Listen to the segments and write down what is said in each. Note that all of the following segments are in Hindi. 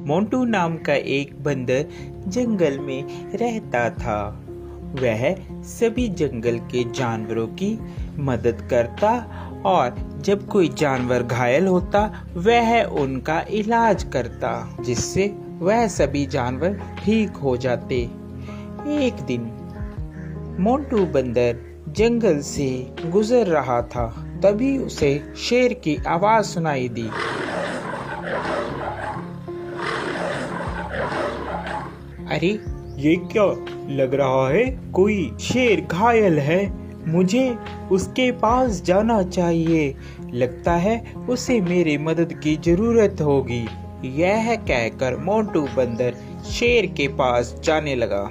मोंटू नाम का एक बंदर जंगल में रहता था। वह सभी जंगल के जानवरों की मदद करता और जब कोई जानवर घायल होता वह उनका इलाज करता, जिससे वह सभी जानवर ठीक हो जाते। एक दिन मोंटू बंदर जंगल से गुजर रहा था, तभी उसे शेर की आवाज सुनाई दी। अरे ये क्या लग रहा है, कोई शेर घायल है, मुझे उसके पास जाना चाहिए, लगता है उसे मेरी मदद की जरूरत होगी। यह कहकर मोंटू बंदर शेर के पास जाने लगा।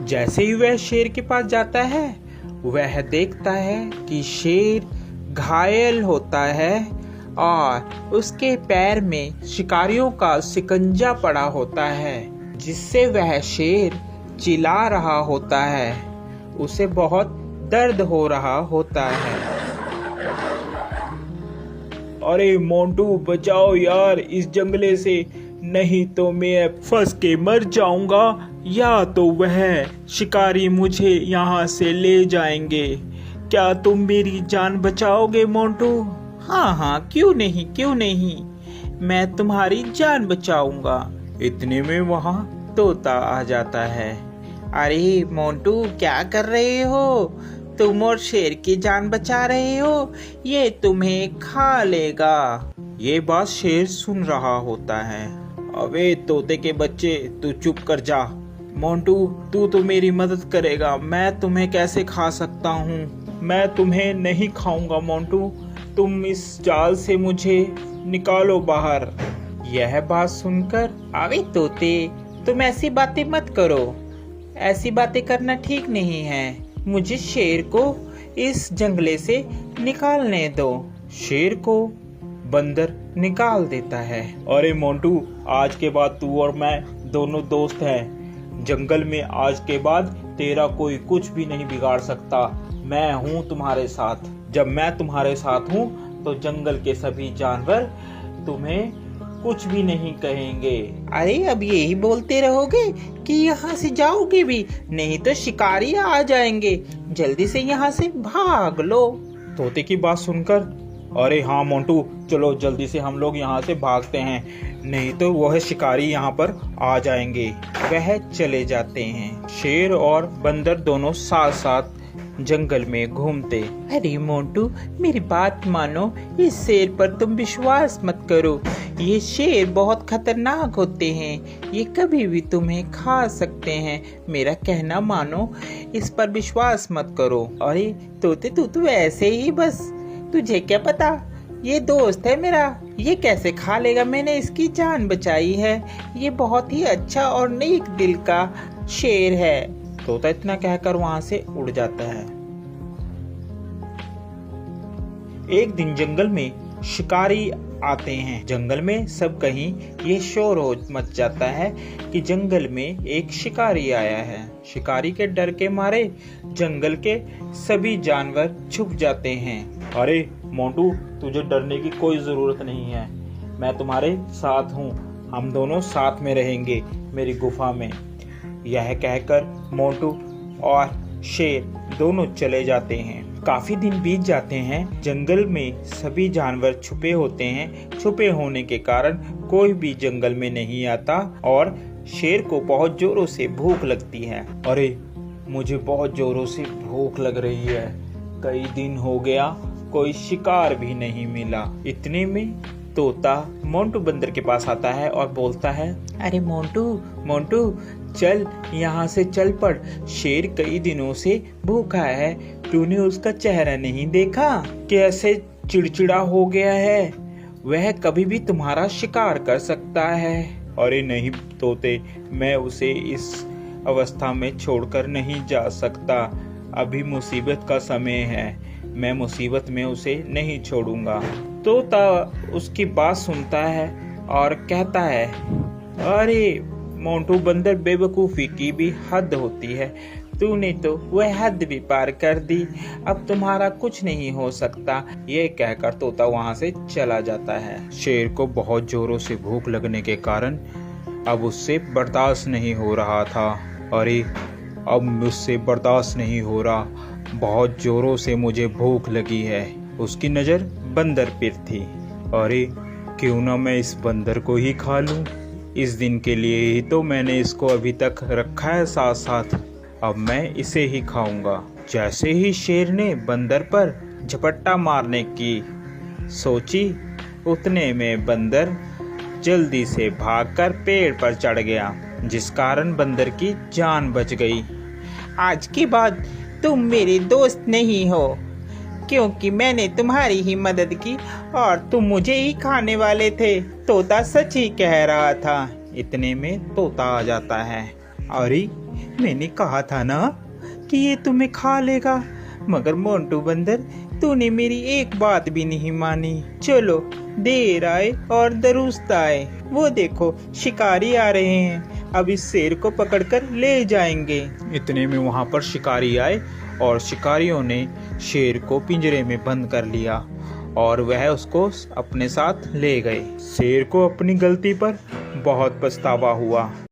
जैसे ही वह शेर के पास जाता है वह देखता है कि शेर घायल होता है और उसके पैर में शिकारियों का शिकंजा पड़ा होता है, जिससे वह शेर चिल्ला रहा होता है। उसे बहुत दर्द हो रहा होता है। अरे मोंटू बचाओ यार इस जंगले से, नहीं तो मैं फंस के मर जाऊंगा या तो वह शिकारी मुझे यहाँ से ले जाएंगे। क्या तुम मेरी जान बचाओगे मोंटू? हाँ, क्यों नहीं, मैं तुम्हारी जान बचाऊंगा। इतने में वहाँ तोता आ जाता है। अरे मोंटू क्या कर रहे हो? तुम और शेर की जान बचा रहे हो, ये तुम्हें खा लेगा। ये बात शेर सुन रहा होता है। अबे तोते के बच्चे, तू चुप कर जा। मोंटू तू तो मेरी मदद करेगा, मैं तुम्हें कैसे खा सकता हूँ? मैं तुम्हें नहीं खाऊंगा मोंटू, तुम इस जाल से मुझे निकालो बाहर। यह बात सुनकर, अबे तोते तुम ऐसी बातें मत करो, ऐसी बातें करना ठीक नहीं है। मुझे शेर को इस जंगले से निकालने दो। शेर को बंदर निकाल देता है। अरे मोंटू, आज के बाद तू और मैं दोनों दोस्त हैं। जंगल में आज के बाद तेरा कोई कुछ भी नहीं बिगाड़ सकता। मैं हूँ तुम्हारे साथ। जब मैं तुम्हारे साथ हूँ तो जंगल के सभी जानवर तुम्हें कुछ भी नहीं कहेंगे। अरे अब यही बोलते रहोगे कि यहाँ से जाओगे भी, नहीं तो शिकारी आ जाएंगे। जल्दी से यहाँ से भाग लो। तोते की बात सुनकर, अरे हाँ मोंटू, चलो जल्दी से हम लोग यहाँ से भागते हैं, नहीं तो वह शिकारी यहाँ पर आ जाएंगे। वह चले जाते हैं। शेर और बंदर दोनों साथ साथ जंगल में घूमते। अरे मोंटू मेरी बात मानो, इस शेर पर तुम विश्वास मत करो। ये शेर बहुत खतरनाक होते हैं, ये कभी भी तुम्हें खा सकते हैं। मेरा कहना मानो, इस पर विश्वास मत करो। अरे तोते तू तो ऐसे ही बस, तुझे क्या पता, ये दोस्त है मेरा, ये कैसे खा लेगा, मैंने इसकी जान बचाई है। ये बहुत ही अच्छा और नेक दिल का शेर है। तोता इतना कहकर वहां से उड़ जाता है। एक दिन जंगल में शिकारी आते हैं। जंगल में सब कहीं ये शोर हो मच जाता है कि जंगल में एक शिकारी आया है। शिकारी के डर के मारे जंगल के सभी जानवर छुप जाते हैं। अरे मोंटू, तुझे डरने की कोई जरूरत नहीं है, मैं तुम्हारे साथ हूँ, हम दोनों साथ में रहेंगे मेरी गुफा में। यह कहकर मोंटू और शेर दोनों चले जाते हैं। काफी दिन बीत जाते हैं। जंगल में सभी जानवर छुपे होते हैं। छुपे होने के कारण कोई भी जंगल में नहीं आता और शेर को बहुत जोरों से भूख लगती है। अरे मुझे बहुत जोरों से भूख लग रही है, कई दिन हो गया कोई शिकार भी नहीं मिला। इतने में तोता मोंटू बंदर के पास आता है और बोलता है, अरे मोंटू चल यहाँ से चल पड़, शेर कई दिनों से भूखा है, तूने उसका चेहरा नहीं देखा, कैसे चिड़चिड़ा हो गया है, वह कभी भी तुम्हारा शिकार कर सकता है। अरे नहीं तोते, मैं उसे इस अवस्था में छोड़कर नहीं जा सकता, अभी मुसीबत का समय है, मैं मुसीबत में उसे नहीं छोड़ूंगा। तोता उसकी बात सुनता है और कहता है, अरे मोंटू बंदर, बेवकूफ़ी की भी हद होती है, तूने तो वह हद भी पार कर दी, अब तुम्हारा कुछ नहीं हो सकता। ये कहकर तोता वहाँ से चला जाता है। शेर को बहुत जोरों से भूख लगने के कारण अब उससे बर्दाश्त नहीं हो रहा था। अरे अब मुझसे बर्दाश्त नहीं हो रहा, बहुत जोरों से मुझे भूख लगी है। उसकी नज़र बंदर पर थी। अरे क्यों ना मैं इस बंदर को ही खा लूं। इस दिन के लिए ही तो मैंने इसको अभी तक रखा है साथ साथ, अब मैं इसे ही खाऊंगा। जैसे ही शेर ने बंदर पर झपट्टा मारने की सोची, उतने में बंदर जल्दी से भागकर पेड़ पर चढ़ गया, जिस कारण बंदर की जान बच गई। आज के बाद तुम मेरे दोस्त नहीं हो, क्योंकि मैंने तुम्हारी ही मदद की और तुम मुझे ही खाने वाले थे। तोता सच ही कह रहा था। इतने में तोता आ जाता है। अरे मैंने कहा था ना कि ये तुम्हें खा लेगा, मगर मोंटू बंदर तूने मेरी एक बात भी नहीं मानी। चलो देर आए और दुरुस्त आए, वो देखो शिकारी आ रहे हैं, अब इस शेर को पकड़कर ले जाएंगे। इतने में वहां पर शिकारी आए और शिकारियों ने शेर को पिंजरे में बंद कर लिया और वह उसको अपने साथ ले गए। शेर को अपनी गलती पर बहुत पछतावा हुआ।